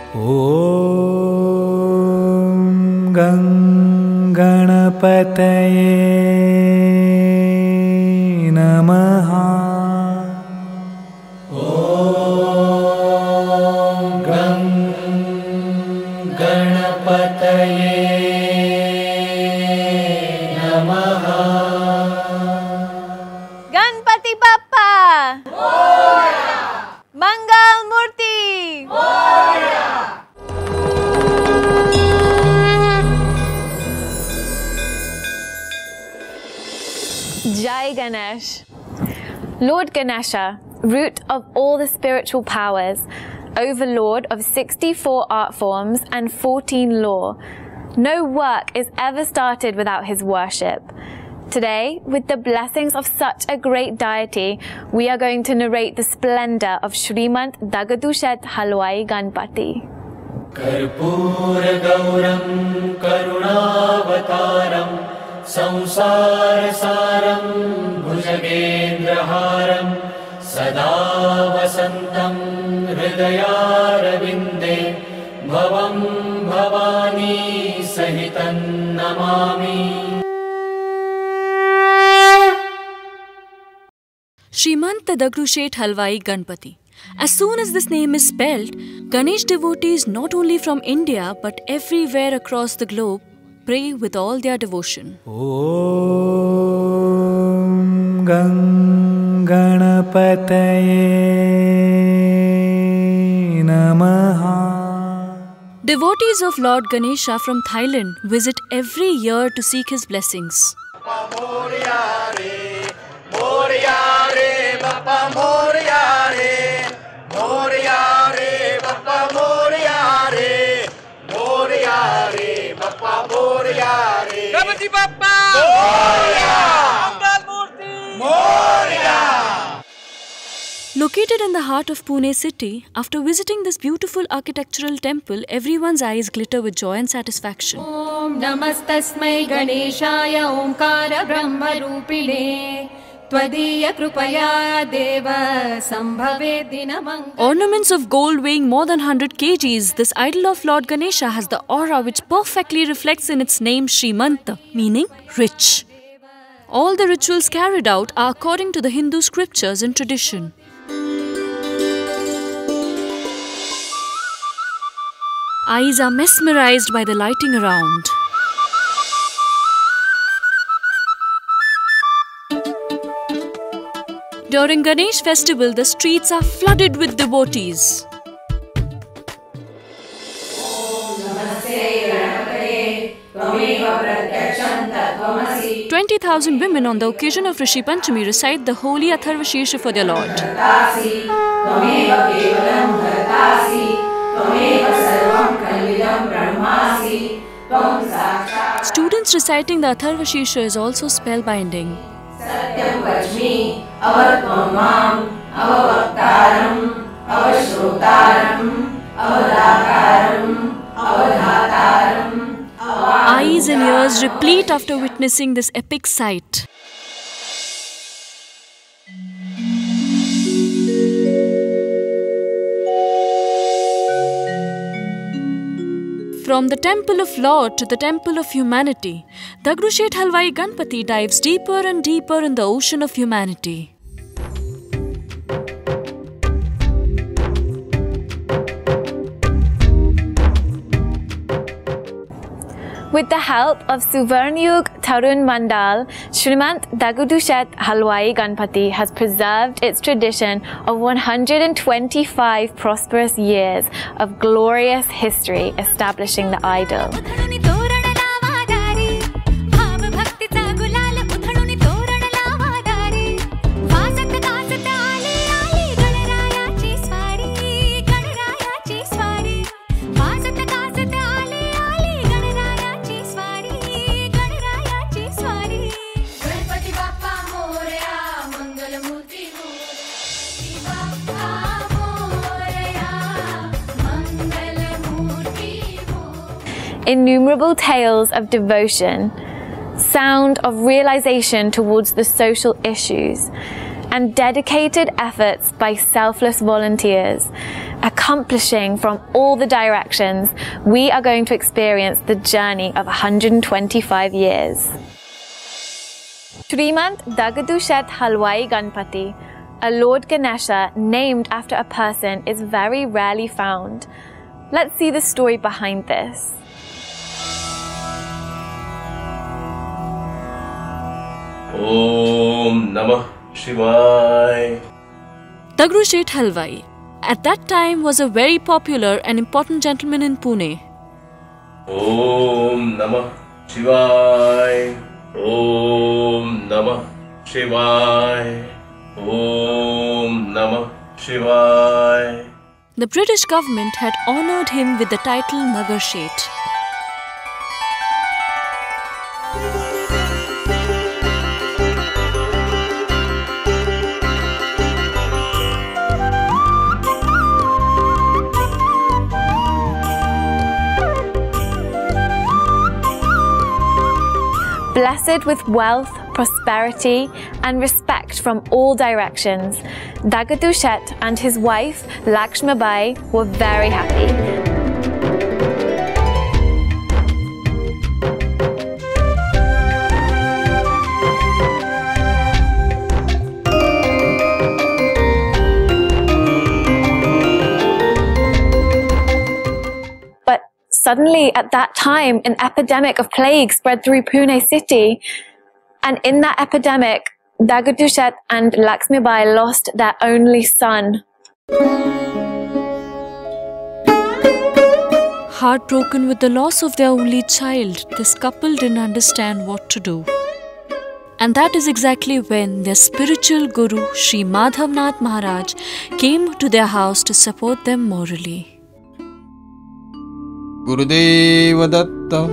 ॐ गं गणपतये नमः। ॐ गं गणपतये नमः। गणपति बप्पा मंगल मूर्ति Jai Ganesh. Lord Ganesha, root of all the spiritual powers, overlord of 64 art forms and 14 law, no work is ever started without his worship. Today, with the blessings of such a great deity, we are going to narrate the splendor of Shrimant Dagadushet Halwai Ganpati. कर्पूर गौरं करुणावतारं संसार सारं भुजगेन्द्रहारं सदा वसन्तं हृदयारविन्दे भवं भवानी सहितं Namami. Shrimant Dagadushet Halwai Ganpati. As soon as this name is spelled, Ganesh devotees not only from India but everywhere across the globe pray with all their devotion. Om Gang Ganapataye Namaha. Devotees of Lord Ganesha from Thailand visit every year to seek his blessings. Ganpati Bappa! Mangal Murti! Located in the heart of Pune city, after visiting this beautiful architectural temple, everyone's eyes glitter with joy and satisfaction. Om Namastasmai Ganeshaya Omkara Brahma Rupine Tvadiya Krupaya Deva Sambhave Dinamanga. Ornaments of gold weighing more than 100 kgs, this idol of Lord Ganesha has the aura which perfectly reflects in its name Shrimanta, meaning rich. All the rituals carried out are according to the Hindu scriptures and tradition. Eyes are mesmerized by the lighting around. During Ganesh festival, the streets are flooded with devotees. 20,000 women on the occasion of Rishi Panchami recite the holy Atharva Shirsha for their Lord. Students reciting the Atharva Shirsha is also spellbinding. Satyam Vachmi, Avatmam, Avavaktaram, Avashrotaram, Avadakaram, Avadhataram. Eyes and ears replete after witnessing this epic sight. From the temple of Lord to the temple of humanity, Dagadushet Halwai Ganpati dives deeper and deeper in the ocean of humanity. With the help of Suvarnyug Tarun Mandal, Shrimant Dagadushet Halwai Ganpati has preserved its tradition of 125 prosperous years of glorious history establishing the idol. Innumerable tales of devotion, sound of realization towards the social issues, and dedicated efforts by selfless volunteers accomplishing from all the directions, we are going to experience the journey of 125 years. Srimant Dagadushet Halwai Ganpati, a Lord Ganesha named after a person, is very rarely found. Let's see the story behind this. Om Namah Shivaya. Dagadushet Halwai at that time was a very popular and important gentleman in Pune. Om Namah Shivaya. Om Namah Shivaya. Om Namah Shivaya. The British government had honoured him with the title Nagar Shet. Blessed with wealth, prosperity, and respect from all directions, Dagadushet and his wife Lakshmibai were very happy. Suddenly, at that time, an epidemic of plague spread through Pune city. And in that epidemic, Dagadushet and Lakshmibai lost their only son. Heartbroken with the loss of their only child, this couple didn't understand what to do. And that is exactly when their spiritual guru, Sri Madhavnath Maharaj, came to their house to support them morally. Gurudeva Datta.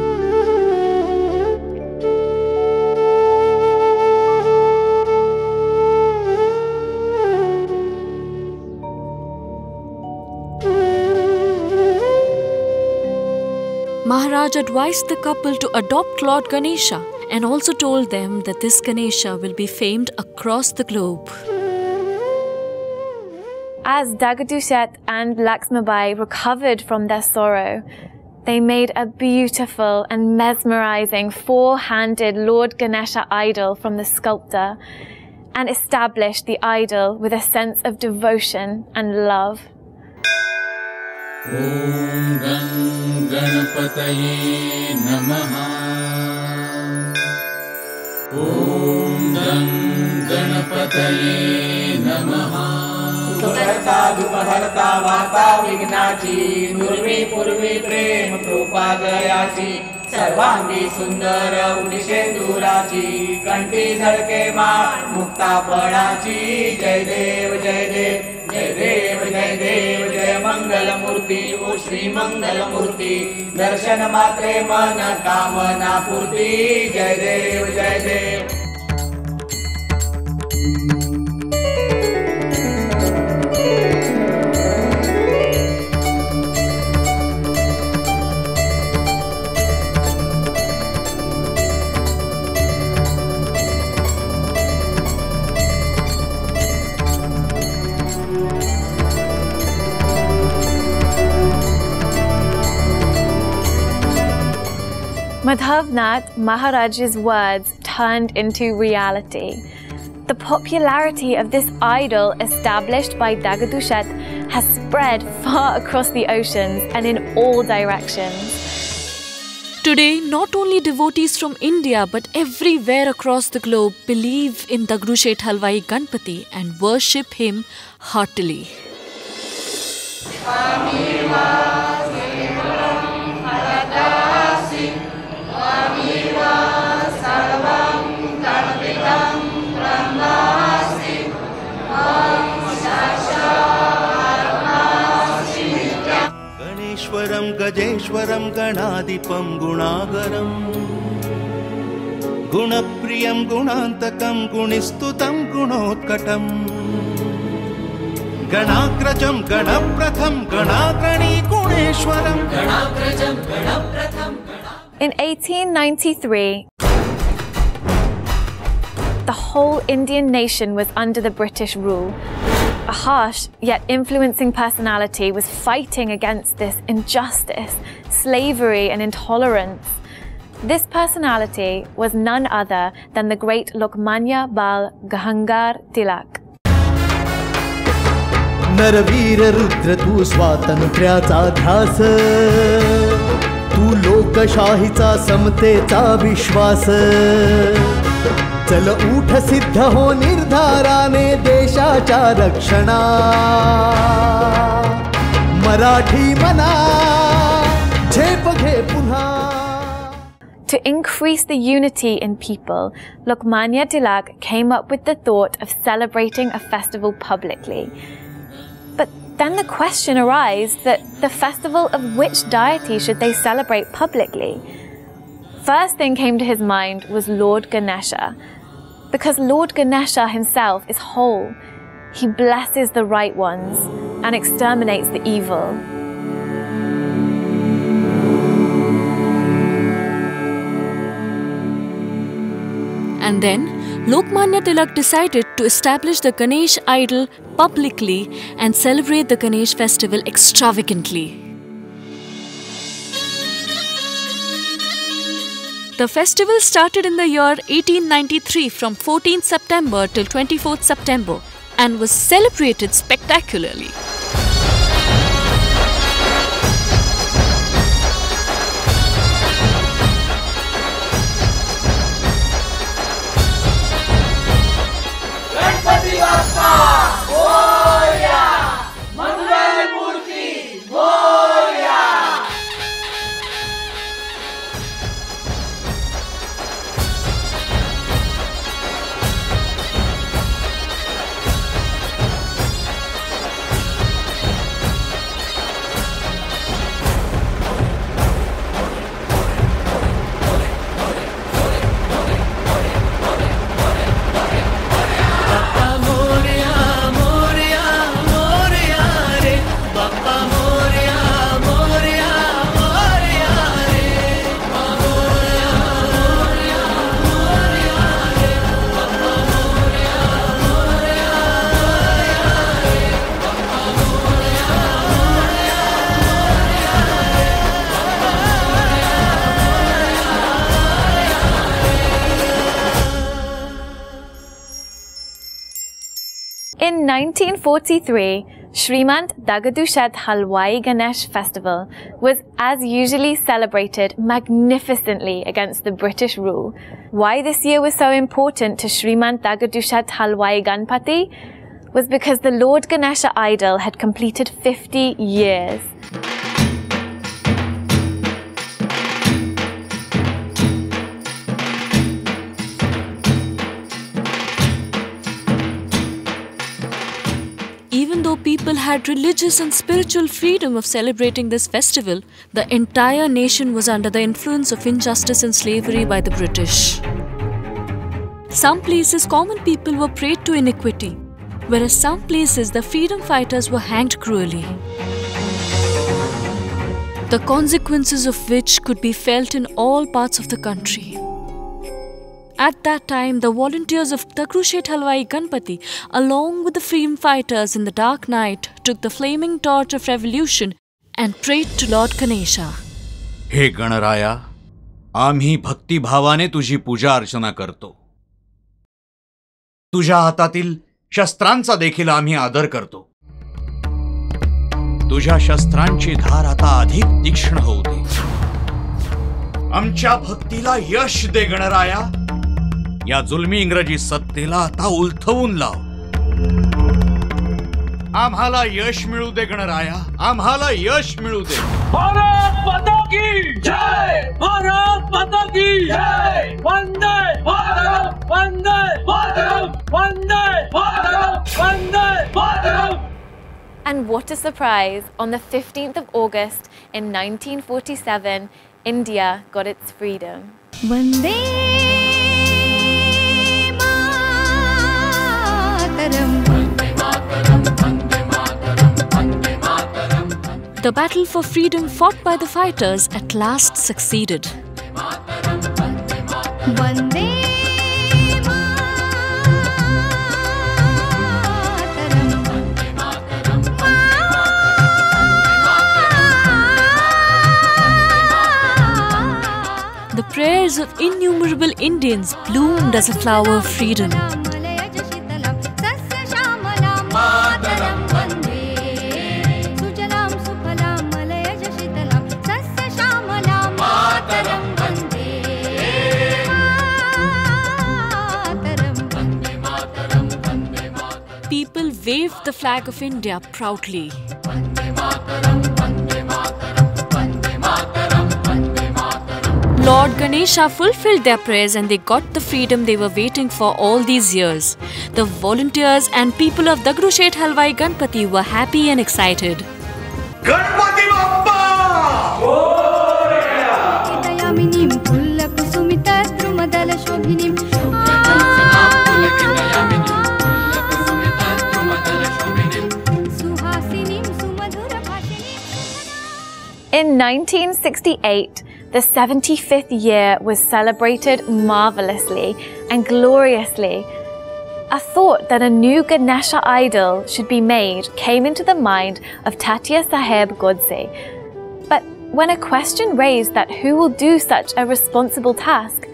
Maharaj advised the couple to adopt Lord Ganesha and also told them that this Ganesha will be famed across the globe. As Dagadushet and Lakshmibai recovered from their sorrow, they made a beautiful and mesmerizing four-handed Lord Ganesha idol from the sculptor and established the idol with a sense of devotion and love. Om Gam Ganapataye Namaha. Om Gam Ganapataye Namaha. सुकर्ता दुपहर्ता वार्ता विघ्नाची दुर्वी पूर्वी प्रेम कृपा दयाची सर्वांगी सुंदर उदिशेंदुराची कंठी झळके माळ मुक्तापणाची जय देव जय देव जय देव जय देव जय मंगल मूर्ती ओ श्री मंगल मूर्ती दर्शन मात्रे मन कामना पूर्ती जय देव जय देव. Madhavnath Maharaj's words turned into reality. The popularity of this idol established by Dagadushet has spread far across the oceans and in all directions. Today, not only devotees from India but everywhere across the globe believe in Dagadushet Halwai Ganpati and worship him heartily. गणेश्वरं गजेश्वरं गणाधिपं गुणागरं गुणप्रियं गुणान्तकं गुणिस्तुतं गुणोत्कटं गणाग्रजं गणप्रथं गणाग्रणी गुणेश्वरं गणाग्रजं गणप्रथं. In 1893, the whole Indian nation was under the British rule. a harsh yet influencing personality was fighting against this injustice, slavery, and intolerance. This personality was none other than the great Lokmanya Bal Gangadhar Tilak. Narveer Rudra तू स्वातंत्र्याचा ध्यास, तू लोकशाहीचा समतेचा विश्वास. चल उठ सिद्ध हो निर्धाराने देशाच्या रक्षणा. मराठी मना झेप घे पुन्हा. To increase the unity in people, Lokmanya Tilak came up with the thought of celebrating a festival publicly. But then the question arose that the festival of which deity should they celebrate publicly? First thing came to his mind was Lord Ganesha, because Lord Ganesha himself is whole. He blesses the right ones and exterminates the evil. And then Lokmanya Tilak decided to establish the Ganesh idol publicly and celebrate the Ganesh festival extravagantly. The festival started in the year 1893 from 14th September till 24th September and was celebrated spectacularly. In 1943, Shrimant Dagadushet Halwai Ganesh Festival was as usually celebrated magnificently against the British rule. Why this year was so important to Shrimant Dagadushet Halwai Ganpati was because the Lord Ganesha idol had completed 50 years. Even though people had religious and spiritual freedom of celebrating this festival, the entire nation was under the influence of injustice and slavery by the British. Some places common people were preyed to iniquity, whereas some places the freedom fighters were hanged cruelly. The consequences of which could be felt in all parts of the country. At that time, the volunteers of Dagadushet Halwai Ganpati, along with the freedom fighters in the dark night, took the flaming torch of revolution and prayed to Lord Ganesha. हे गणराया, आम्ही भक्तिभावाने तुझी पूजा अर्चना करतो. तुझ्या हातातील शस्त्रांचा देखील आम्ही आदर करतो. तुझ्या शस्त्रांची धार आता अधिक तीक्ष्ण होऊ दे. आमच्या भक्तीला यश दे गणराया. या जुलमी इंग्रजी सत्तेला आता उलथवून लाव. आम्हाला यश मिळू दे गणराया. आम्हाला यश मिळू दे. भारत माता की जय. भारत माता की जय. Vande Mataram. Vande Mataram. Vande Mataram. Vande Mataram. And what a surprise! On the 15th of August in 1947, India got its freedom. Vande The battle for freedom fought by the fighters at last succeeded. lives of innumerable Indians bloomed as a flower of freedom. People waved the flag of India proudly. Lord Ganesha fulfilled their prayers and they got the freedom they were waiting for all these years. The volunteers and people of Dagdushet Halwai Ganpati were happy and excited. Ganpati Bappa! In 1968, the 75th year was celebrated marvelously and gloriously. A thought that a new Ganesha idol should be made came into the mind of Tatya Saheb Godse. But when a question raised that who will do such a responsible task,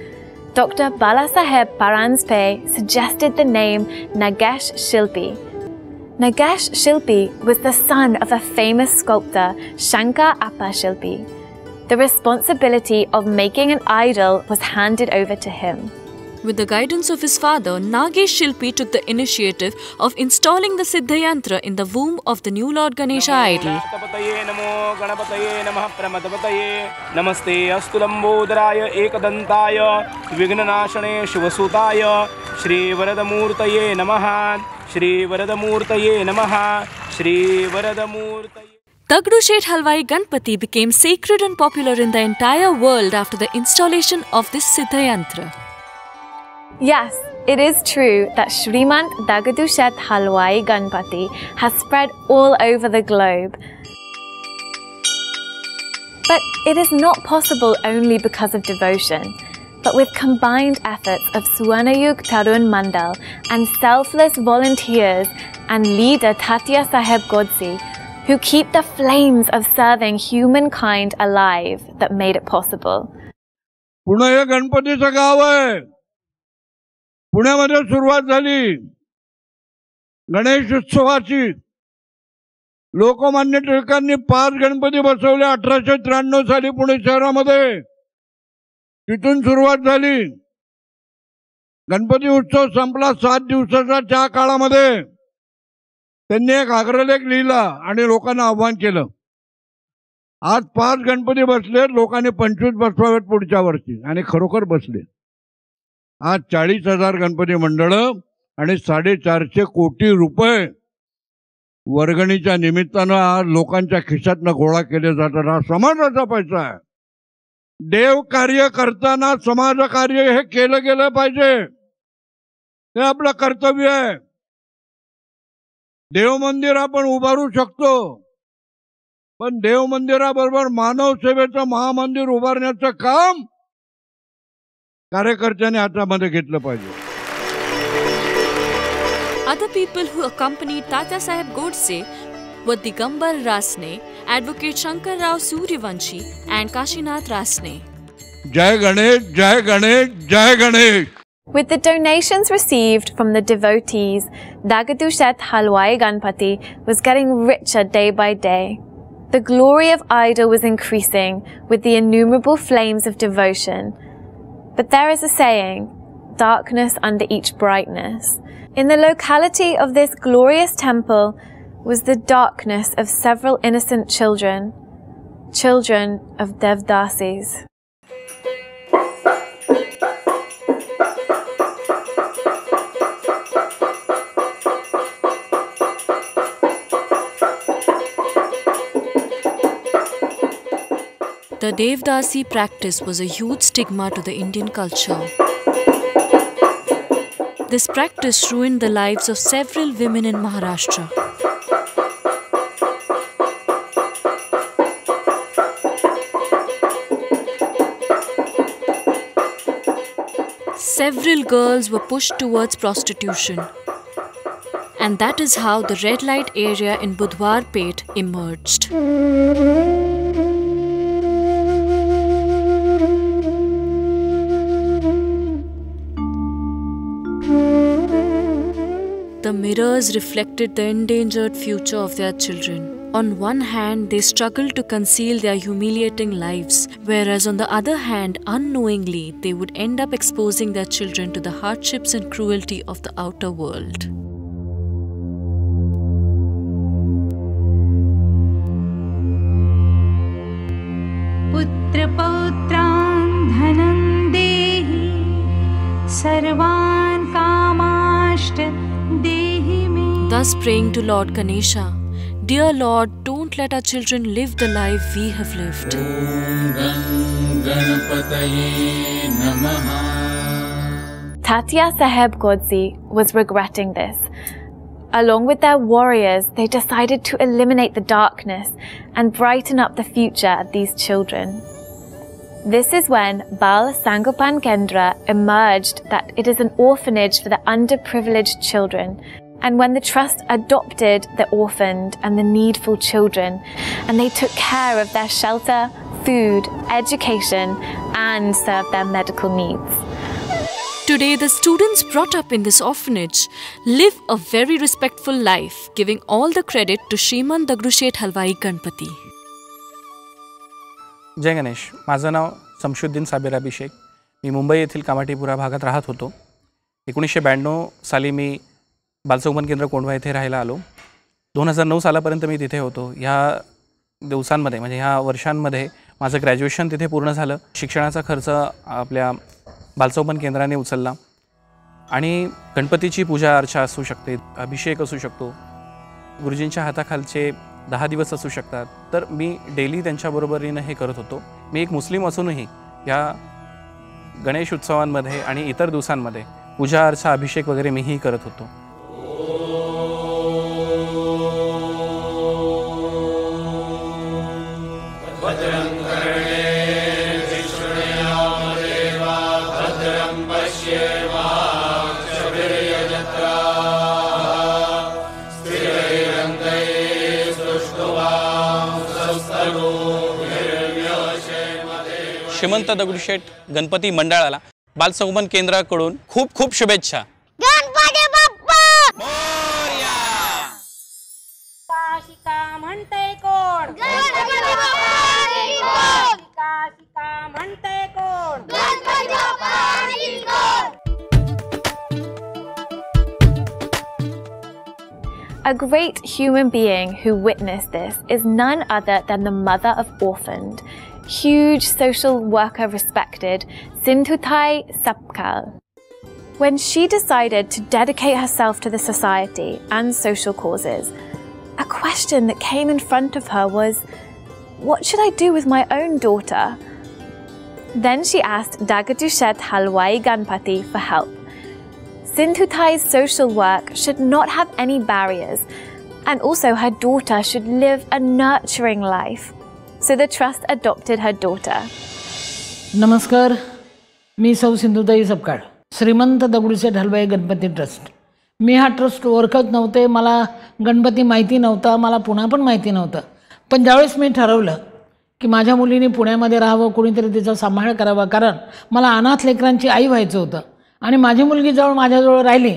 Dr. Balasaheb Paranspe suggested the name Nagesh Shilpi. Nagesh Shilpi was the son of a famous sculptor, Shankar Appa Shilpi. The responsibility of making an idol was handed over to him. With the guidance of his father, Nagesh Shilpi took the initiative of installing the Siddhayantra in the womb of the new Lord Ganesha idol. Namaste astu lambodharaya ekadantaya vignanashane shivasutaya Shri Varadamurtaye namaha Shri Varadamurtaye namaha Shri Varadamurtaye. Dagdushet Halwai Ganpati became sacred and popular in the entire world after the installation of this Siddhayantra. Yes, it is true that Shrimant Dagdushet Halwai Ganpati has spread all over the globe. But it is not possible only because of devotion, but with combined efforts of Swarnayug Tarun Mandal and selfless volunteers and leader Tatya Saheb Godse, who keep the flames of serving humankind alive that made it possible. Pune हे गणपतीचं गाव आहे. पुण्यामध्ये सुरुवात झाली गणेश उत्सवाची. लोकमान्य टिळकांनी 5 गणपती बसवले 1893 साली पुणे शहरामध्ये. तिथून सुरुवात झाली. गणपती उत्सव संपला 7 दिवसाचा. त्या काळामध्ये त्यांनी एक आग्रहलेख लिहिला आणि लोकांना आव्हान केलं. आज 5 गणपती बसले, लोकांनी 25 बसवावेत पुढच्या वर्षी, आणि खरोखर बसले. आज 40,000 गणपती मंडळ आणि 450 कोटी रुपये वर्गणीच्या निमित्तानं आज लोकांच्या खिशातनं गोळा केले जातात. हा समाजाचा पैसा आहे. देव कार्य करताना समाज कार्य हे केलं गेलं पाहिजे. हे आपलं कर्तव्य आहे. देव मंदिर आपण उभारू शकतो, पण देव मंदिराबरोबर मानव सेवेचं महामंदिर उभारण्याचं काम कार्यकर्त्यांनी हातामध्ये घेतलं पाहिजे. Other people who accompanied Tatya Saheb Godse were Digambar Rasne, Advocate Shankar Rao Suryavanshi and Kashinath Rasne. Jai Ganesh, Jai Ganesh, Jai Ganesh. With the donations received from the devotees, Dagdushet Halwai Ganpati was getting richer day by day. The glory of idol was increasing with the innumerable flames of devotion. But there is a saying, darkness under each brightness. In the locality of this glorious temple was the darkness of several innocent children, children of Devdasis. The Devdasi practice was a huge stigma to the Indian culture. This practice ruined the lives of several women in Maharashtra. Several girls were pushed towards prostitution. And that is how the red light area in Budhwarpet emerged. mirrors reflected the endangered future of their children. On one hand, they struggled to conceal their humiliating lives, whereas on the other hand, unknowingly, they would end up exposing their children to the hardships and cruelty of the outer world. पुत्र पौत्रान् धनं देहि सर्वान् कामाश्च देहि मे. Thus praying to Lord Ganesha, Dear Lord, don't let our children live the life we have lived. Om Ganapataye Namaha. Tatya Saheb Godse was regretting this. Along with their warriors, they decided to eliminate the darkness and brighten up the future of these children. This is when Bal Sangopan Kendra emerged that it is an orphanage for the underprivileged children, and when the trust adopted the orphaned and the needful children, and they took care of their shelter, food, education, and served their medical needs. Today, the students brought up in this orphanage live a very respectful life, giving all the credit to Shriman Dagdushet Halwai Ganpati. जय गणेश. माझं नाव शमशुद्दीन साबिर अभिषेक. मी मुंबई येथील कामाठीपुरा भागात राहत होतो. 1992 साली मी बालसंगोपन केंद्र कोंढवा येथे राहायला आलो. 2009 सालापर्यंत मी तिथे होतो. ह्या दिवसांमध्ये म्हणजे ह्या वर्षांमध्ये माझं ग्रॅज्युएशन तिथे पूर्ण झालं. शिक्षणाचा खर्च आपल्या बालसंगोपन केंद्राने उचलला आणि गणपतीची पूजा अर्चा असू शकते, अभिषेक असू शकतो, गुरुजींच्या हाताखालचे 10 दिवस असू शकतात. तर मी डेली त्यांच्याबरोबरीनं हे करत होतो. मी एक मुस्लिम असूनही या गणेश उत्सवांमध्ये आणि इतर दिवसांमध्ये पूजा अर्चा अभिषेक वगैरे मीही करत होतो. श्रीमंत दगडूशेठ गणपती मंडळाला बालसंगोपन केंद्राकडून खूप खूप शुभेच्छा. गणपती बाप्पा मोरया. शिका म्हणते कोण? गणपती बाप्पा शिका म्हणते कोण? Ganpati Bappa. A great human being who witnessed this is none other than the mother of orphaned, huge social worker respected, Sindhutai Sapkal. When she decided to dedicate herself to the society and social causes, a question that came in front of her was, what should I do with my own daughter? Then she asked Dagadushet Halwai Ganpati for help. Sindhutai's social work should not have any barriers, and also her daughter should live a nurturing life. So the trust adopted her daughter. नमस्कार, मी सौ सिंधुताई सपकाळ, श्रीमंत Dagdusheth Halwai Ganpati trust. मी हा trust ओळखत नव्हते, मला गणपती माहिती नव्हता, मला पुणा पण माहिती नव्हतं. पण ज्यावेळेस मी ठरवलं की माझ्या मुलीने पुण्यामध्ये राहावं, कोणीतरी तिचा सांभाळ करावा, कारण मला अनाथ लेकरांची आई व्हायचं होतं आणि माझी मुलगी जवळ माझ्याजवळ राहिली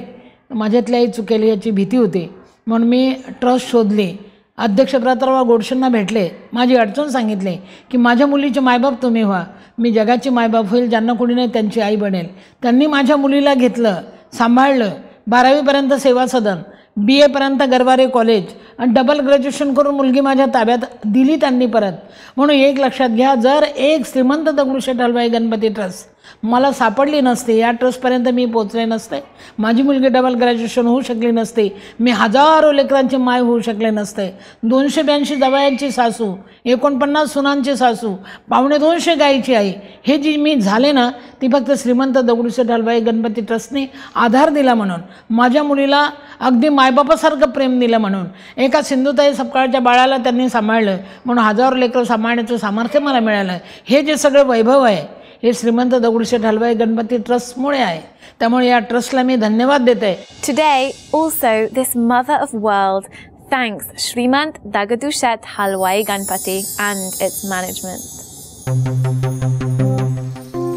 माझ्यातली आई चुकेल याची भीती होती. म्हणून मी ट्रस्ट शोधली, अध्यक्ष प्रतापराव गोडसेंना भेटले, माझी अडचण सांगितली की माझ्या मुलीचे मायबाप तुम्ही व्हा, मी जगाची मायबाप होईल, ज्यांना कोणी नाही त्यांची आई बनेल. त्यांनी माझ्या मुलीला घेतलं, सांभाळलं, 12वीपर्यंत सेवा सदन, BA पर्यंत गरवारे कॉलेज आणि डबल ग्रॅज्युएशन करून मुलगी माझ्या ताब्यात दिली त्यांनी परत. म्हणून एक लक्षात घ्या, जर एक श्रीमंत दगडूशेठ हलवाई गणपती ट्रस्ट मला सापडली नसते, या ट्रस्टपर्यंत मी पोचले नसते, माझी मुलगी डबल ग्रॅज्युएशन होऊ शकली नसते, मी हजारो लेकरांची माय होऊ शकले नसते, 282 जावयांची सासू, 49 सुनांची सासू, 250 गायीची आई, हे जी मी झाले ना, ती फक्त श्रीमंत दगडूशेठ हलवाई गणपती ट्रस्टने आधार दिला म्हणून, माझ्या मुलीला अगदी मायबापासारखं प्रेम दिलं म्हणून, एका सिंधुताई सपकाळच्या बाळाला त्यांनी सांभाळलं म्हणून हजारो लेकरं सांभाळण्याचं सामर्थ्य मला मिळालं. हे जे सगळं वैभव आहे हे श्रीमंत दगडूशेठ हलवाई गणपती ट्रस्टमुळे आहे. त्यामुळे या ट्रस्टला मी धन्यवाद देते. Today also this mother of world thanks Shrimant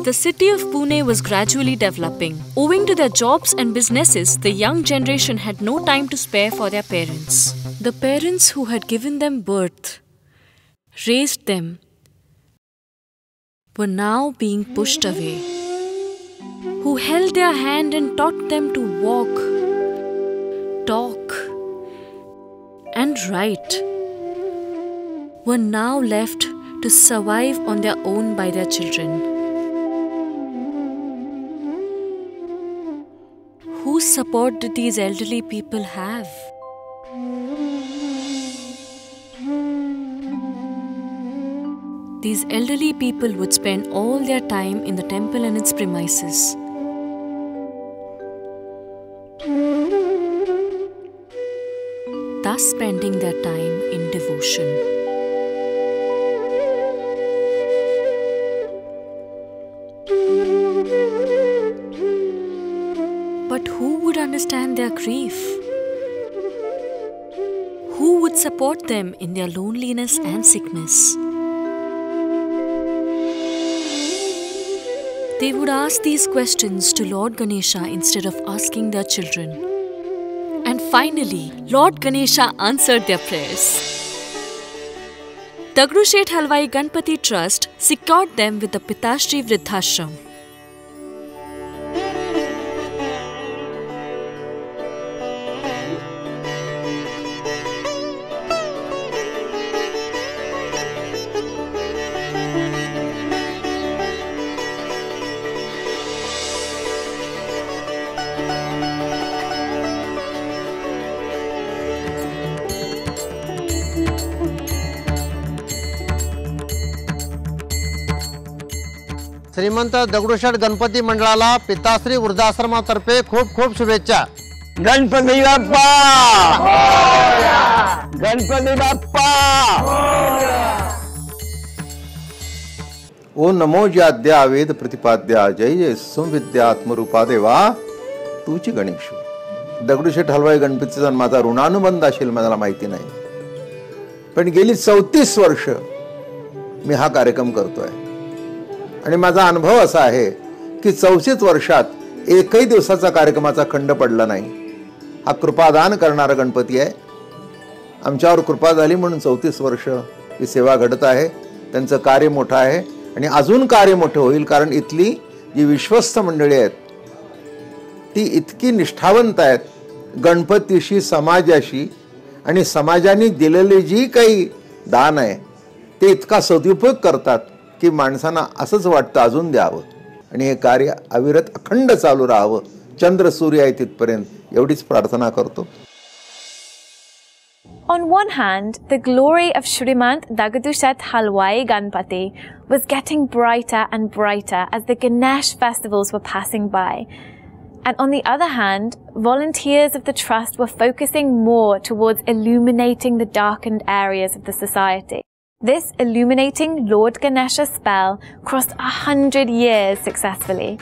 The city of Pune was gradually developing. Owing to their jobs and businesses, the young generation had no time to spare for their parents. The parents who had given them birth, raised them, were now being pushed away. Who held their hand and taught them to walk, talk, and write, were now left to survive on their own by their children. Whose support did these elderly people have? These elderly people would spend all their time in the temple and its premises. Thus spending their time in devotion. But who would understand their grief? Who would support them in their loneliness and sickness? They would ask these questions to Lord Ganesha instead of asking their children. And finally, Lord Ganesha answered their prayers. Dagdusheth Halwai Ganpati Trust secured them with the Pitashri Vridhashram. श्रीमंत दगडूशेठ गणपती मंडळाला पिताश्री वृद्धाश्रमातर्फे खूप खूप शुभेच्छा. गणपती बाप्पा, गणपती बाप्पा. ओ नमो ज्याद्या वेद प्रतिपाद्या जय जय संविद्यात्मरूपा देवा तूची गणेश. दगडूशेठ हलवाई गणपतीचा माझा ऋणानुबंध असेल मला माहिती नाही, पण गेली 34 वर्ष मी हा कार्यक्रम करतोय आणि माझा अनुभव असा आहे की 34 वर्षात एकही दिवसाचा कार्यक्रमाचा खंड पडला नाही. हा कृपादान करणारा गणपती आहे. आमच्यावर कृपा झाली म्हणून 34 वर्ष ही सेवा घडत आहे. त्यांचं कार्य मोठं आहे आणि अजून कार्य मोठं होईल, कारण इथली जी विश्वस्त मंडळी आहेत ती इतकी निष्ठावंत आहेत गणपतीशी, समाजाशी, आणि समाजाने दिलेली जी काही दान आहे ते इतका सदुपयोग करतात की माणसांना असंच वाटतं अजून द्यावं आणि हे कार्य अविरत अखंड चालू राहावं. चंद्र सूर्य आहे तिथपर्यंत एवढीच प्रार्थना करतो. On one hand, the glory of Shrimant Dagdusheth Halwai Ganpati was getting brighter and brighter as the Ganesh festivals were passing by. And on the other hand, volunteers of the trust were focusing more towards illuminating the darkened areas of the society. This illuminating Lord Ganesha spell crossed 100 years successfully.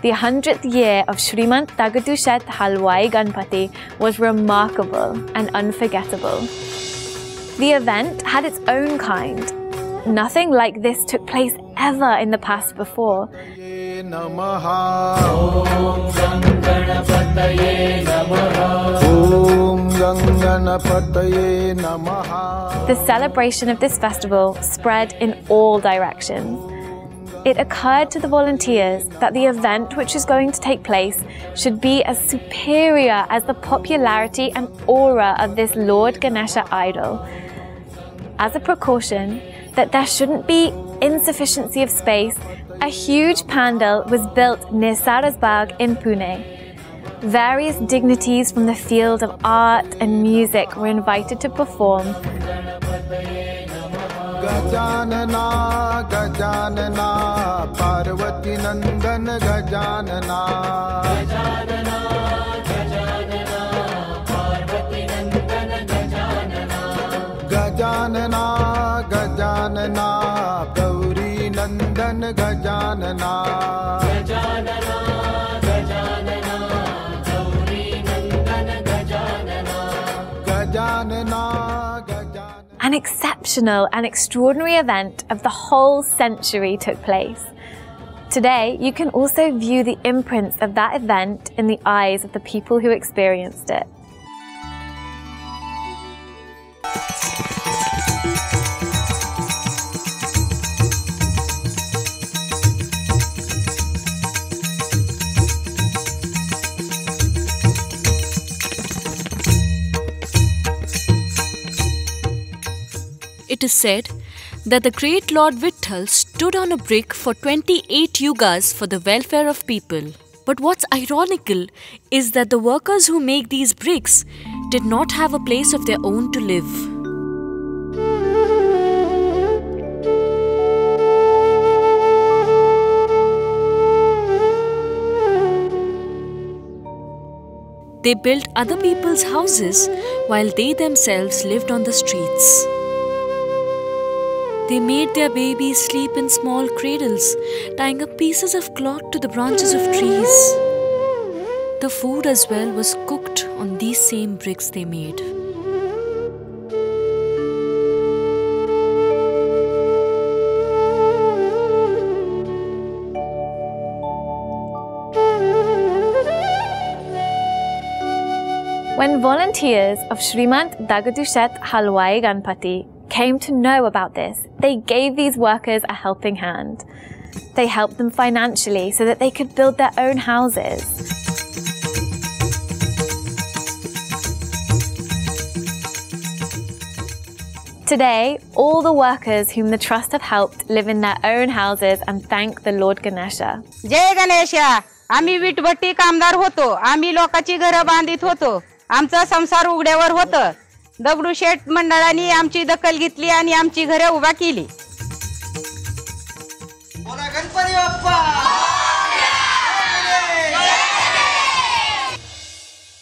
The 100th year of Shrimant Dagdusheth Halwai Ganpati was remarkable and unforgettable. The event had its own kind. Nothing like this took place ever in the past before. The celebration of this festival spread in all directions. It occurred to the volunteers that the event which is going to take place should be as superior as the popularity and aura of this Lord Ganesha idol. As a precaution that there shouldn't be insufficiency of space, a huge pandal was built near Sarasbag in Pune. Various dignitaries from the field of art and music were invited to perform. Gajanana Gajanana Parvati Nandan Gajanana Gajanana Gajanana Parvati Nandan Gajanana Gajanana Gajanana Gauri Nandan Gajanana Gajanana Gajanana Gauri Nandan Gajanana Gajanana An exceptional and extraordinary event of the whole century took place. Today, you can also view the imprints of that event in the eyes of the people who experienced it. It is said that the great Lord Vitthal stood on a brick for 28 yugas for the welfare of people. But what's ironical is that the workers who make these bricks did not have a place of their own to live. They built other people's houses while they themselves lived on the streets. They made their babies sleep in small cradles, tying up pieces of cloth to the branches of trees. The food as well was cooked on these same bricks they made. When volunteers of Shrimant Dagdushet Halwai Ganpati came to know about this, they gave these workers a helping hand. They helped them financially so that they could build their own houses. Today, all the workers whom the trust have helped live in their own houses and thank the Lord Ganesha. जय गणेशा. आम्ही विटभट्टी कामदार होतो. आम्ही लोकांची घरं बांधित होतो. आमचा संसार उघड्यावर होतं. दगडूशेठ मंडळाने आमची दखल घेतली आणि आमची घरे उभा केली.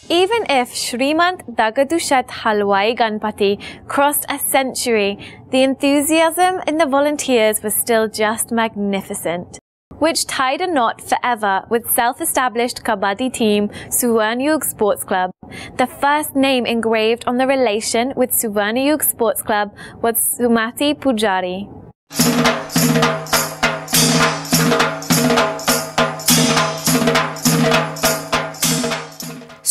Even if Shrimant Dagdushet Halwai Ganpati crossed a century, the enthusiasm in the volunteers was still just magnificent, which tied a knot forever with self-established Kabaddi team Suvarnayug Sports Club. The first name engraved on the relation with Suvarnayug Sports Club was Sumati Pujari.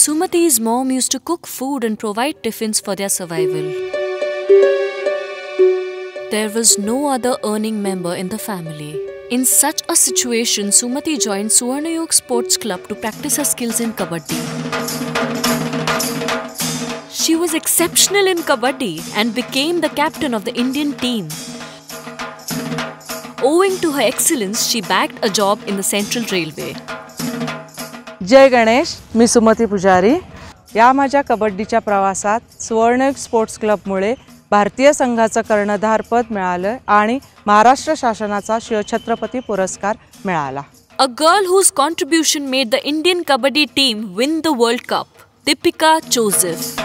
Sumati's mom used to cook food and provide tiffins for their survival. There was no other earning member in the family. In such a situation, Sumati joined Suvarnayug Sports Club to practice her skills in Kabaddi. She was exceptional in Kabaddi and became the captain of the Indian team. Owing to her excellence, she bagged a job in the Central Railway. जय गणेश. मी सुमती पुजारी. या माझ्या कबड्डीच्या प्रवासात सुवर्णयुग sports क्लबमुळे भारतीय संघाचं कर्णधारपद मिळालं आणि महाराष्ट्र शासनाचा शिवछत्रपती पुरस्कार मिळाला. A girl whose contribution made the Indian Kabaddi team win the World Cup, Deepika Joseph.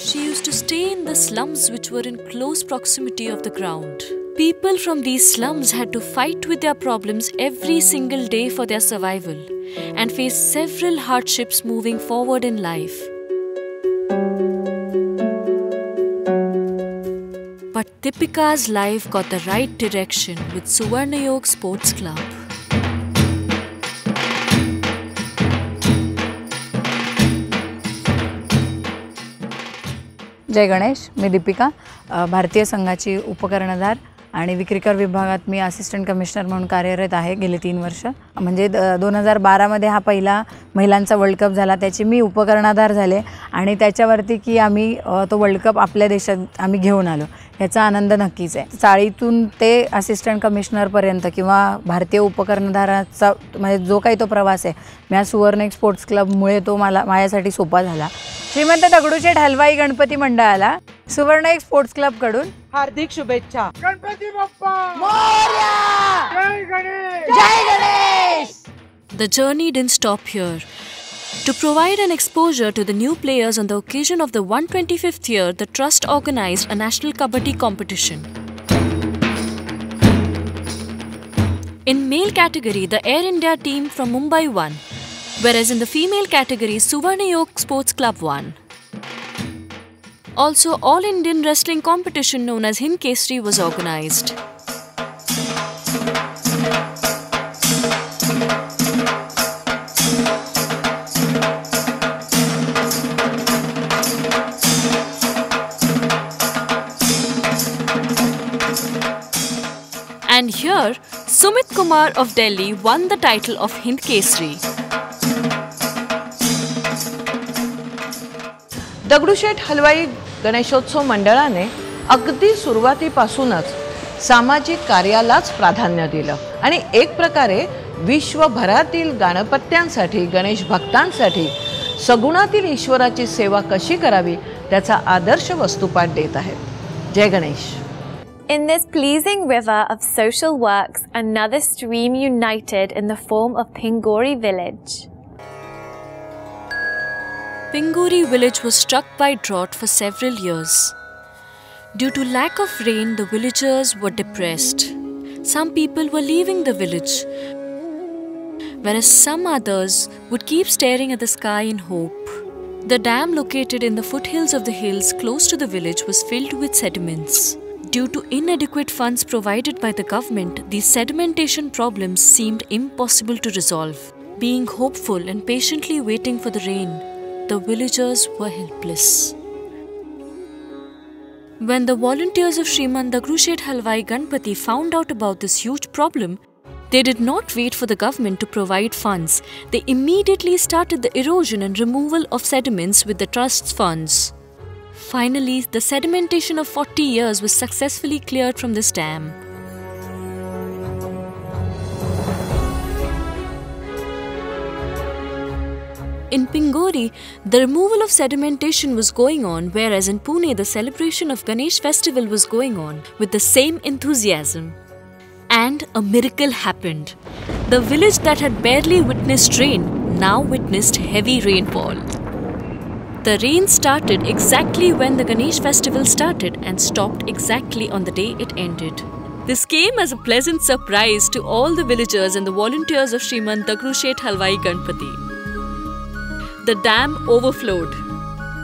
She used to stay in the slums which were in close proximity of the ground. People from these slums had to fight with their problems every single day for their survival and face several hardships moving forward in life. But Deepika's life got the right direction with Suvarnayug Sports Club. जय गणेश. मी दीपिका, भारतीय संघाची उपकर्णधार आणि विक्रीकर विभागात मी assistant commissioner म्हणून कार्यरत आहे गेली 3 वर्ष. म्हणजे 2012मध्ये हा पहिला महिलांचा वर्ल्ड कप झाला, त्याची मी उपकर्णधार झाले आणि त्याच्यावरती की आम्ही तो वर्ल्ड कप आपल्या देशात आम्ही घेऊन आलो, याचा आनंद नक्कीच आहे. चाळीतून ते असिस्टंट कमिशनरपर्यंत किंवा भारतीय उपकर्णधाराचा म्हणजे जो काही तो प्रवास आहे, मी सुवर्णयुग स्पोर्ट्स क्लबमुळे तो माझ्यासाठी सोपा झाला. श्रीमंत दगडूशेठ हलवाई गणपती मंडळाला सुवर्णयुग स्पोर्ट्स क्लबकडून हार्दिक शुभेच्छा. गणपती बाप्पा मोरया. जय गणेश. जय Ganesh. the journey didn't stop here. To provide an exposure to the new players on the occasion of the 125th year, the Trust organized a national Kabaddi competition. In male category, the Air India team from Mumbai won, whereas in the female category, Suvarnayog Sports Club won. Also, All Indian Wrestling competition known as Hind Kesari was organized. And here, Sumit Kumar of Delhi won the title of Hind Kesari. Dagdusheth Halwai Ganeshotsav मंडळाने अगदी सुरुवातीपासूनच सामाजिक कार्यालाच प्राधान्य दिलं आणि एक प्रकारे विश्वभरातील गणपत्यांसाठी गणेश भक्तांसाठी सगुणातील ईश्वराची सेवा कशी करावी त्याचा आदर्श वस्तुपाठ देत आहेत. जय Ganesh. In this pleasing river of social works, another stream united in the form of Pingori village. Pingori village was struck by drought for several years. Due to lack of rain, the villagers were depressed. Some people were leaving the village, whereas some others would keep staring at the sky in hope. The dam located in the foothills of the hills close to the village was filled with sediments. Due to inadequate funds provided by the government, these sedimentation problems seemed impossible to resolve. Being hopeful and patiently waiting for the rain, the villagers were helpless. When the volunteers of Shriman Dagdusheth Halwai Ganpati found out about this huge problem, they did not wait for the government to provide funds. They immediately started the erosion and removal of sediments with the trust's funds. Finally, the sedimentation of 40 years was successfully cleared from this dam. In Pingori, the removal of sedimentation was going on, whereas in Pune, the celebration of Ganesh festival was going on with the same enthusiasm. And a miracle happened. The village that had barely witnessed rain now witnessed heavy rainfall. The rain started exactly when the Ganesh festival started and stopped exactly on the day it ended. This came as a pleasant surprise to all the villagers and the volunteers of Shriman Dagdusheth Halwai Ganpati. The dam overflowed.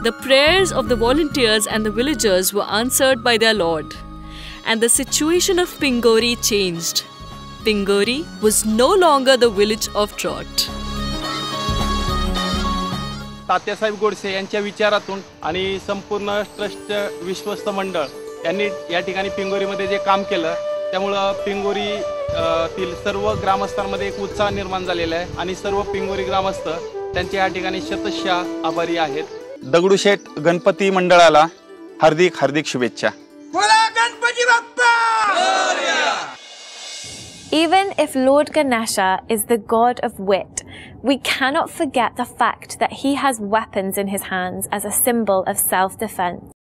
The prayers of the volunteers and the villagers were answered by their Lord, and the situation of Pingori changed. Pingori was no longer the village of drought. Tatyasaheb Godse यांच्या विचारातून आणि संपूर्ण trust विश्वस्त मंडळ यांनी या ठिकाणी पिंगोरीमध्ये जे काम केलं त्यामुळे पिंगोरी तील सर्व ग्रामस्थांमध्ये एक उत्साह निर्माण झालेला आहे आणि सर्व पिंगोरी ग्रामस्थ त्यांच्या या ठिकाणी शतशः आभारी आहेत. दगडूशेठ गणपती मंडळाला हार्दिक हार्दिक शुभेच्छा. बोला Ganpati Bappa Morya. Even if Lord Ganesha is the god of wit, we cannot forget the fact that he has weapons in his hands as a symbol of self-defense.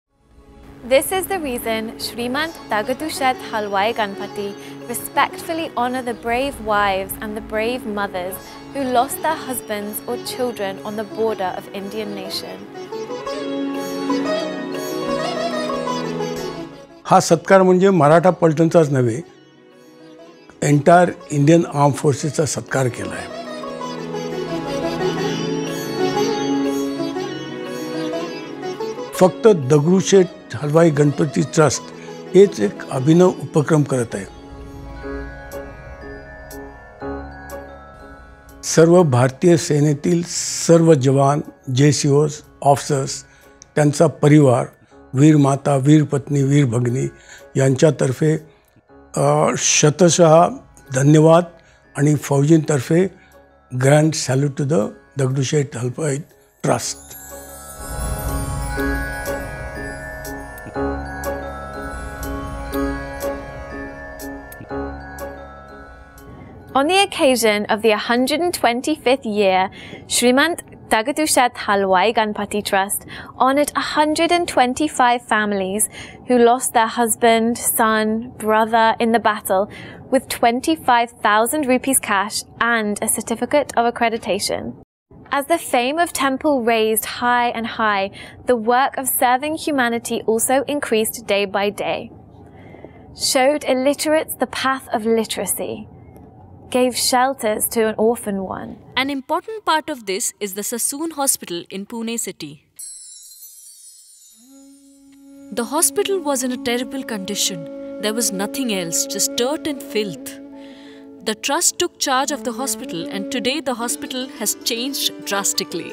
This is the reason Shrimant Dagdusheth Halwai Ganpati respectfully honor the brave wives and the brave mothers who lost their husbands or children on the border of Indian nation. हा सत्कार म्हणजे मराठा पलटणचाच नव्हे, entire Indian arm फोर्सेसचा सत्कार केला आहे. फक्त Dagdusheth Halwai Ganpati trust हेच एक अभिनव उपक्रम करत आहे. सर्व भारतीय सेनेतील सर्व जवान, JCOs, ऑफिसर्स, त्यांचा परिवार, वीर माता, वीर पत्नी, वीर भगिनी यांच्यातर्फे शतशः धन्यवाद आणि फौजींतर्फे grand salute to the Dagdusheth Halwai trust. On the occasion of the 125th year, Shrimant Dagdushet Halwai Ganpati Trust honoured 125 families who lost their husband, son, brother in the battle with 25,000 rupees cash and a certificate of accreditation. As the fame of temple raised high and high, the work of serving humanity also increased day by day. Showed illiterates the path of literacy. Gave shelters to an orphan one. An important part of this is the Sassoon Hospital in Pune city. The hospital was in a terrible condition. There was nothing else, just dirt and filth. The trust took charge of the hospital, and today the hospital has changed drastically.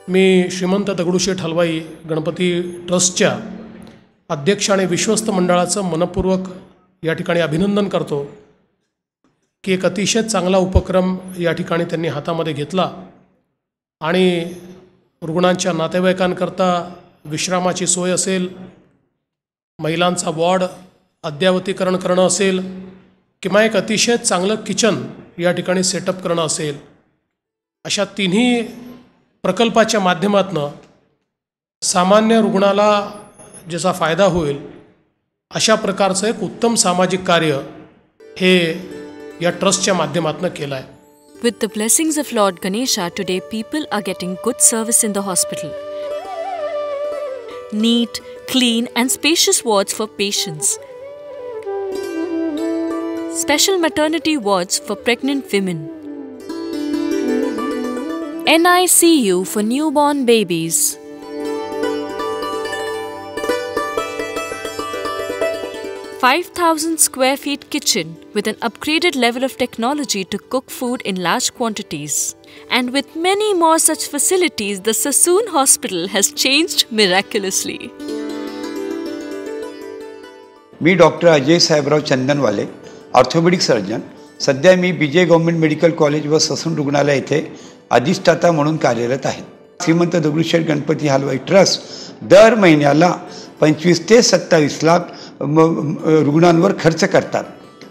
मी श्रीमंत दगडूशेठ हलवाई गणपती ट्रस्टच्या अध्यक्ष आणि विश्वस्त मंडळाचं मनपूर्वक या ठिकाणी अभिनंदन करतो की एक अतिशय चांगला उपक्रम या ठिकाणी त्यांनी हातामध्ये घेतला आणि रुग्णांच्या नातेवाईकांकरता विश्रामाची सोय असेल, महिलांचा वॉर्ड अद्ययावतीकरण करणं असेल किंवा एक अतिशय चांगलं किचन या ठिकाणी सेटअप करणं असेल, अशा तिन्ही प्रकल्पाच्या माध्यमातून सामान्य रुग्णाला ज्याचा फायदा होईल अशा प्रकारचं एक उत्तम सामाजिक कार्य हे या ट्रस्टच्या माध्यमातून केलं आहे. With the blessings of Lord Ganesha, today people are getting good service in the hospital. Neat, clean and spacious wards for patients. Special maternity wards for pregnant women. NICU for newborn babies. $5,000 square feet kitchen with an upgraded level of technology to cook food in large quantities. And with many more such facilities, the Sassoon Hospital has changed miraculously. Me doctor Ajay Sahebrao Chandanwale, orthopaedic surgeon. सध्या मी BJ government medical college व ससून रुग्णालय येथे अधिष्ठाता म्हणून कार्यरत आहे. श्रीमंत दगडूशेठ गणपती हलवाई trust दर महिन्याला 25 ते 27 लाख रुग्णांवर खर्च करतात.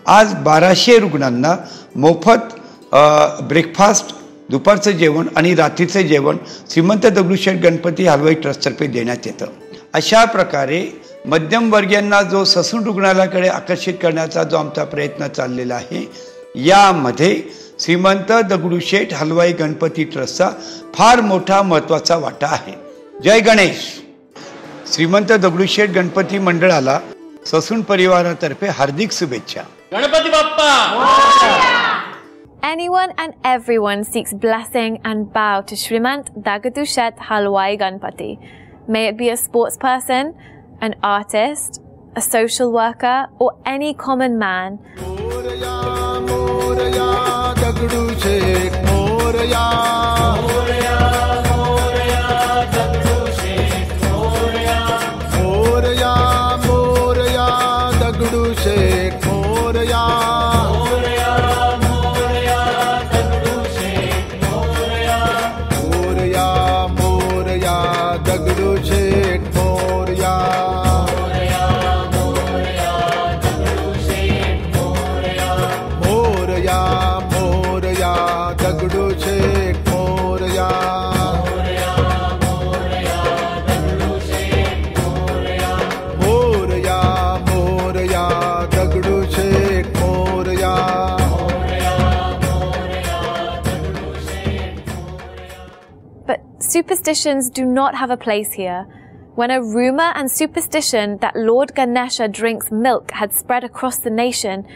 आज 1200 रुग्णांना मोफत ब्रेकफास्ट, दुपारचं जेवण आणि रात्रीचं जेवण श्रीमंत दगडूशेठ गणपती हलवाई ट्रस्टतर्फे देण्यात येतं. अशा प्रकारे मध्यमवर्गीयांना जो ससून रुग्णालयाकडे आकर्षित करण्याचा जो आमचा प्रयत्न चाललेला आहे, यामध्ये श्रीमंत दगडूशेठ हलवाई गणपती ट्रस्टचा फार मोठा महत्त्वाचा वाटा आहे. जय गणेश. श्रीमंत दगडूशेठ गणपती मंडळाला ससून परिवारातर्फे हार्दिक शुभेच्छा. Ganpati Bappa. Anyone and everyone seeks blessing and bow to Shrimant Dagdushet Halwai Ganpati. May it be a sports person, an artist, a social worker, or any common man. Dagdusheth Morya. Morya Morya Dagdusheth Morya. Morya Morya Dagdusheth Morya. Morya Morya Dagdusheth Morya. Morya Morya Dagdusheth Morya. Morya Morya Dagdusheth Morya. Morya Morya Dagdusheth Morya. Morya Morya Dagdusheth Morya. But superstitions do not have a place here. When a rumor and superstition that Lord Ganesha drinks milk had spread across the nation,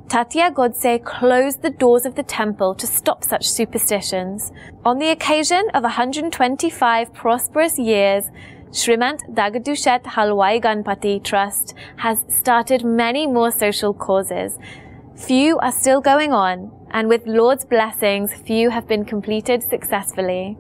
Tatya Godse closed the doors of the temple to stop such superstitions. On the occasion of 125 prosperous years, Shrimant Dagdushet Halwai Ganpati Trust has started many more social causes. Few are still going on, and with Lord's blessings, few have been completed successfully.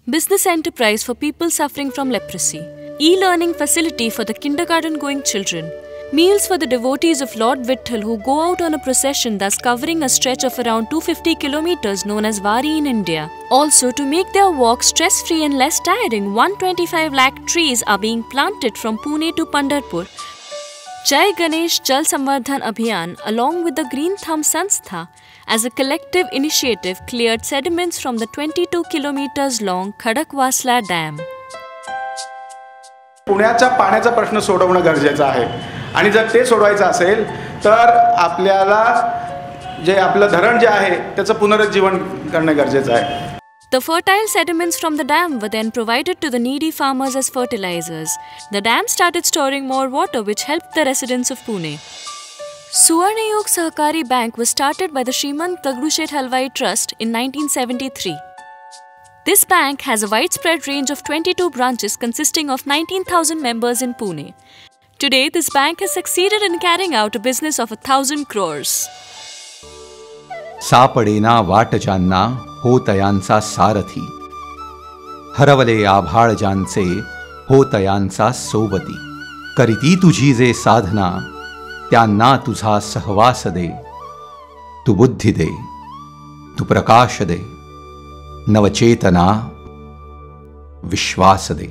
Business enterprise for people suffering from leprosy. E-learning facility for the kindergarten-going children. Meals for the devotees of Lord Vitthal who go out on a procession, thus covering a stretch of around 250 kilometers known as Wari in India. Also, to make their walk stress-free and less tiring, 125 lakh trees are being planted from Pune to Pandharpur. Jai Ganesh Jal Samvardhan Abhiyan, along with the Green Thumb Sanstha, as a collective initiative cleared sediments from the 22 kilometers long Khadakwasla Dam. पुण्याचा पाण्याचा प्रश्न सोडवणं गरजेचं आहे आणि जर ते सोडवायचं असेल तर आपल्याला जे आपलं धरण जे आहे त्याचं पुनरुज्जीवन करणे गरजेचं आहे. The fertile sediments from the dam were then provided to the needy farmers as fertilizers. The dam started storing more water, which helped the residents of Pune. Suvarnayog Sahakari Bank was started by the Shrimant Dagdushet Halwai Trust in 1973. This bank has a widespread range of 22 branches consisting of 19,000 members in Pune. Today, this bank has succeeded in carrying out a business of 1,000 crores. सापडेना वाट ज्यांना होतयांचा सारथी, हरवले आभाळ ज्यांचे होतयांचा सोबती. करीती तुझी जे साधना त्यांना तुझा सहवास दे. तू बुद्धी दे, तू प्रकाश दे, नवचेतना विश्वास दे.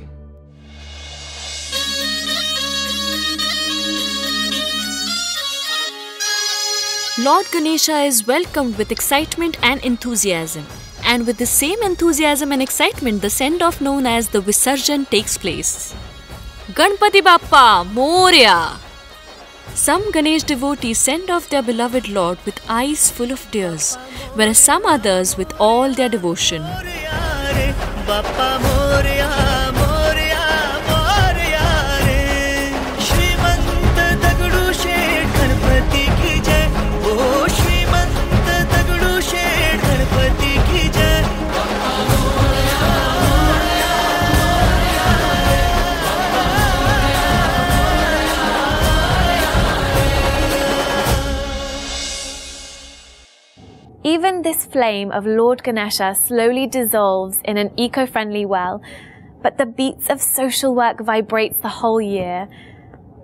Lord Ganesha is welcomed with excitement and enthusiasm. And with the same enthusiasm and excitement, the send-off known as the Visarjan takes place. Ganpati Bappa Moria! Some Ganesh devotees send off their beloved Lord with eyes full of tears, whereas some others with all their devotion. Bappa Moria, Moria, Moria re. Shrimant Dagdushet Ganpati ki jai. Oh Shrimant Dagdushet Ganpati ki jai. Even this flame of Lord Ganesha slowly dissolves in an eco-friendly well, but the beats of social work vibrates the whole year.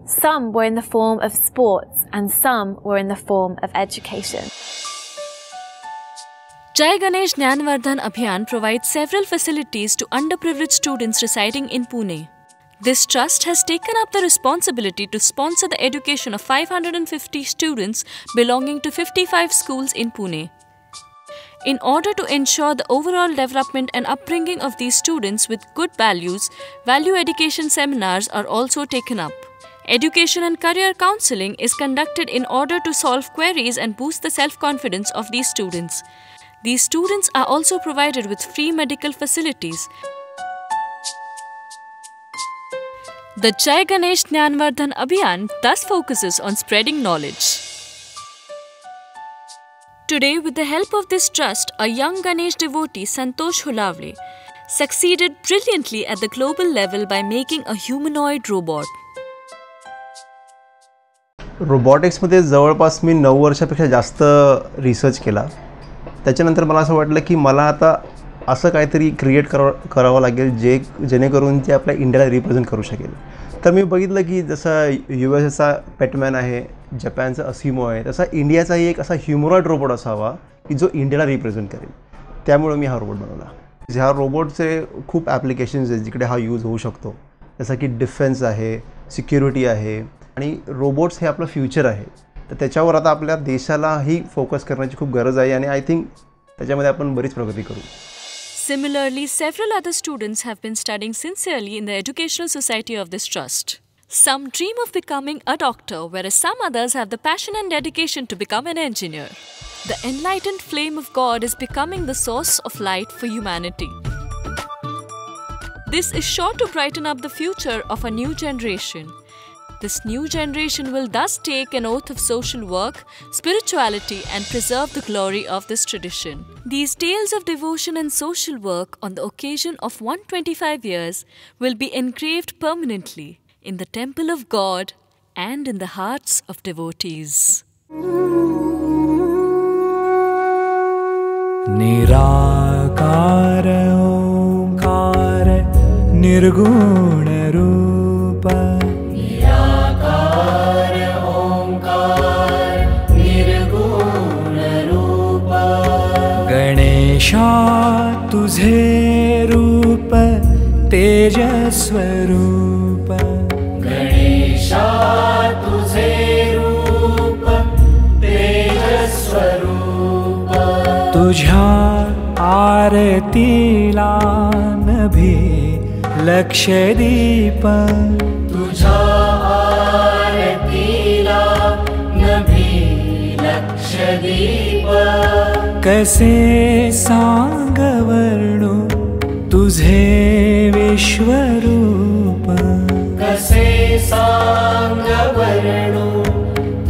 Some were in the form of sports and some were in the form of education. Jai Ganesh Jnanvardhan Abhiyan provides several facilities to underprivileged students residing in Pune. This trust has taken up the responsibility to sponsor the education of 550 students belonging to 55 schools in Pune. In order to ensure the overall development and upbringing of these students with good values, value education seminars are also taken up. Education and career counseling is conducted in order to solve queries and boost the self-confidence of these students. These students are also provided with free medical facilities. The Jai Ganesh Jnanvardhan Abhiyan thus focuses on spreading knowledge. Today, with the help of this trust, a young Ganesh devotee, Santosh Hulavle, succeeded brilliantly at the global level by making a humanoid robot. रोबॉटिक्समध्ये जवळपास मी 9 वर्षापेक्षा जास्त research केला. त्याच्यानंतर मला असं वाटलं की मला आता असं काहीतरी क्रिएट करावं लागेल जेणेकरून ते आपल्या इंडियाला रिप्रेझेंट करू शकेल. तर मी बघितलं की जसं USA पेटमॅन आहे, जपानचा असिमो आहे, तसा इंडियाचाही एक असा ह्युमरॉइड रोबोट असावा की जो इंडियाला रिप्रेझेंट करेल. त्यामुळे मी हा रोबोट बनवला. ह्या रोबोटचे खूप ॲप्लिकेशन्स आहेत जिकडे हा यूज होऊ शकतो, जसं की डिफेन्स आहे, सिक्युरिटी आहे आणि रोबोट्स हे आपलं फ्युचर आहे. तर त्याच्यावर आता आपल्या देशालाही फोकस करण्याची खूप गरज आहे आणि आय थिंक त्याच्यामध्ये आपण बरीच प्रगती करू. Similarly, several other students have been studying sincerely in the educational society of this trust. Some dream of becoming a doctor, whereas some others have the passion and dedication to become an engineer. The enlightened flame of God is becoming the source of light for humanity. This is sure to brighten up the future of a new generation. This new generation will thus take an oath of social work, spirituality, and preserve the glory of this tradition. These tales of devotion and social work on the occasion of 125 years will be engraved permanently in the temple of God and in the hearts of devotees. निराकार ओंकार निर्गुण रूप गणेशा तुझे रूप तेजस्वरूप गणेशा तुझे रूप तेजस्वरूप तुझ्या आरतीला नभी लक्षदीप तुझ्या आरतीला नभी लक्षदीप कसे सांग वर्णू तुझे विश्वरूप कसे सांग वर्णू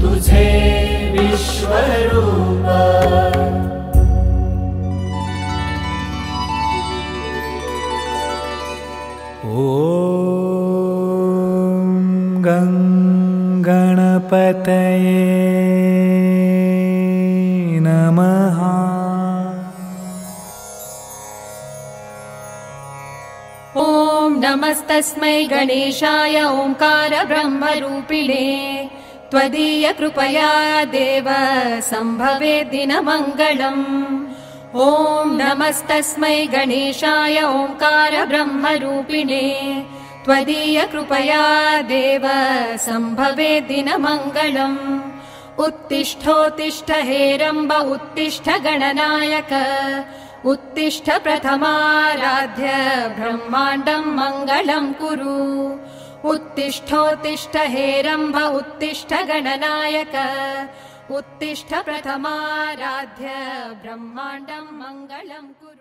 तुझे विश्वरूप ॐ गणपतये नमः। ॐ नमस्तस्मै गणेशाय ओंकार ब्रह्मरूपिणे त्वदीय कृपया देव सम्भवे दिनमङ्गलम्। ॐ नमस्तस्मै गणेशाय ओंकार ब्रह्मरूपिणे त्वदीय कृपया देव सम्भवे दिनमङ्गलम्। उत्तिष्ठोत्तिष्ठ हेरम्ब उत्तिष्ठ गणनायक उत्तिष्ठ प्रथमाराध्य ब्रह्माण्डं मङ्गलं कुरु। उत्तिष्ठोत्तिष्ठ हेरम्ब उत्तिष्ठ गणनायक उत्तिष्ठ प्रथमाराध्य ब्रह्माण्डं मङ्गलं कुरु।